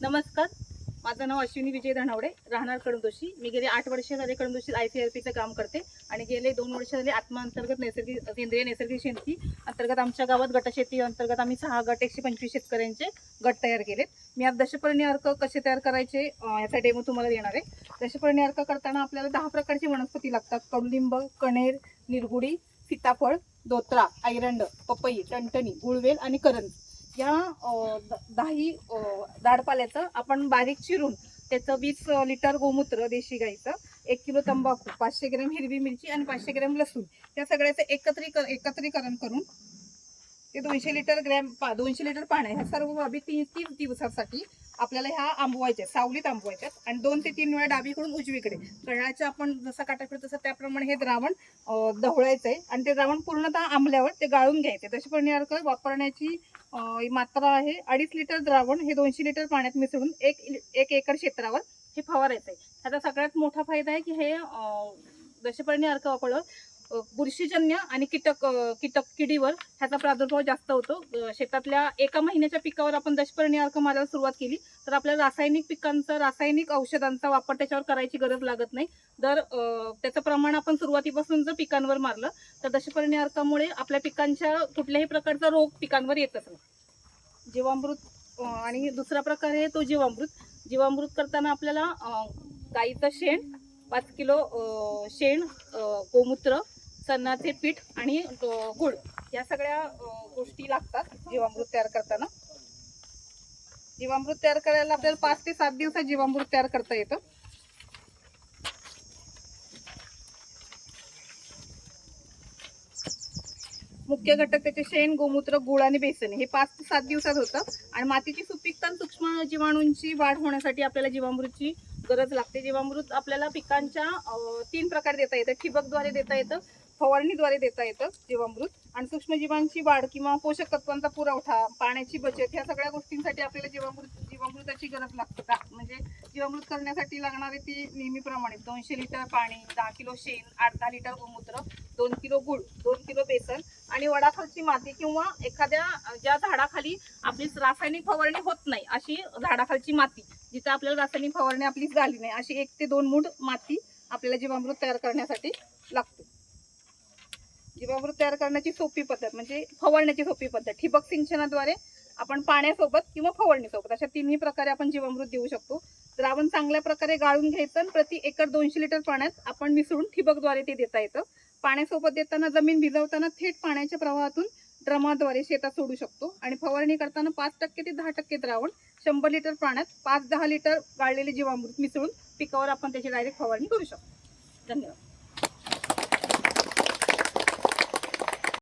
नमस्कार, माझं नाव अश्विनी विजय धनावडे, राहणार कळमदोशी. मी गेले 8 वर्ष झाले कळमदोशीत ICRPचं काम करते आणि गेले 2 वर्ष झाले आत्मा अंतर्गत सेंद्रिय नैसर्गिक शेती अंतर्गत आमच्या गावात गटशेती अंतर्गत आम्ही 6 गट 125 शेतकऱ्यांचे गट तयार केलेत. मी आज दशपर्णी अर्क कसे तयार करायचे याचा डेमो तुम्हाला देणार आहे. दशपर्णी अर्क करताना आपल्याला 10 प्रकारची वनस्पती लागतात. कडुलिंब, कणेर, निरगुडी, सीताफळ, धोत्रा, ऐरंड, पपई, टणटणी, गुळवेल आणि करंज या 10 झाडपाल्याचं आपण बारीक चिरून त्याचं 20 लिटर गोमूत्र देशी गाईचं, 1 किलो तंबाखू, 500 ग्रॅम हिरवी मिरची आणि 500 ग्रॅम लसूण या सगळ्याचं एकत्रीकरण करून ते 200 लिटर पाणी ह्या सर्व बाबी 30 दिवसासाठी आपल्याला ह्या आंबवायच्या, सावलीत आंबवायच्यात आणि 2 ते 3 वेळा डावीकडून उजवीकडे कळाचं आपण जसा काटा फिरतो तसं त्याप्रमाणे हे द्रावण ढवळायचं आहे आणि ते द्रावण पूर्णतः आंबल्यावर ते गाळून घ्यायचे. दशपर्णी अर्क वापरण्याची मात्रा आहे 2.5 लिटर द्रावण हे 200 लिटर पाण्यात मिसळून 1 एकर क्षेत्रावर हे फवारायचं आहे. त्याचा सगळ्यात मोठा फायदा आहे की हे दशपर्णी अर्क वापरलं बुरशीजन्य आणि किडीवर ह्याचा प्रादुर्भाव जास्त होतो. शेतातल्या एका महिन्याच्या पिकावर आपण दशपर्णी अर्क मारायला सुरुवात केली तर आपल्याला रासायनिक औषधांचा वापर त्याच्यावर करायची गरज लागत नाही. जर त्याचं प्रमाण आपण सुरुवातीपासून जर पिकांवर मारलं तर दशपर्णी अर्कामुळे आपल्या पिकांच्या कुठल्याही प्रकारचा रोग पिकांवर येतच नाही. जीवामृत आणि दुसरा प्रकार आहे तो जीवामृत करताना आपल्याला गाईचं शेण 5 किलो शेण, गोमूत्र, चण्याचे पीठ आणि गुळ या सगळ्या गोष्टी लागतात. जीवामृत तयार करताना जीवामृत तयार करायला आपल्याला 5 ते 7 दिवसात जीवामृत तयार करता येतं. मुख्य घटक त्याचे शेण, गोमूत्र, गुळ आणि बेसन हे 5 ते 7 दिवसात होतं आणि मातीची सुपीकता आणि सूक्ष्म जीवाणूंची वाढ होण्यासाठी आपल्याला जीवामृतची गरज लागते. जीवामृत आपल्याला पिकांच्या 3 प्रकारे देता येतं. ठिबकद्वारे देता येतं, फवारणीद्वारे देता येतं जीवामृत आणि सूक्ष्मजीवांची वाढ किंवा पोषक तत्वांचा पुरवठा, पाण्याची बचत ह्या सगळ्या गोष्टींसाठी आपल्याला जीवामृताची गरज लागते. म्हणजे जीवामृत करण्यासाठी लागणारे ती नेहमीप्रमाणे 200 लिटर पाणी, 10 किलो शेण, 8-10 लिटर गोमूत्र, 2 किलो गुळ, 2 किलो बेसन आणि वडाखालची माती किंवा एखाद्या ज्या झाडाखाली आपली रासायनिक फवारणी होत नाही अशी झाडाखालची माती, जिथे आपल्याला रासायनिक फवारणी आपली झाली नाही अशी 1 ते 2 मूठ माती आपल्याला जीवामृत तयार करण्यासाठी लागते. जीवामृत तयार करण्याची सोपी पद्धत म्हणजे फवारण्याची सोपी पद्धत. ठिबक सिंचनाद्वारे आपण पाण्यासोबत किंवा फवारणीसोबत अशा 3ही प्रकारे आपण जीवामृत देऊ शकतो. द्रावण चांगल्या प्रकारे गाळून घ्यायचं आणि प्रति एकर 200 लिटर पाण्यात आपण मिसळून ठिबकद्वारे ते देता येतं. पाण्यासोबत देताना जमीन भिजवताना थेट पाण्याच्या प्रवाहातून ड्रमाद्वारे शेतात सोडू शकतो आणि फवारणी करताना 5% ते 10% द्रावण 100 लिटर पाण्यात 5-10 लिटर गाळलेले जीवामृत मिसळून पिकावर आपण त्याची डायरेक्ट फवारणी करू शकतो. धन्यवाद.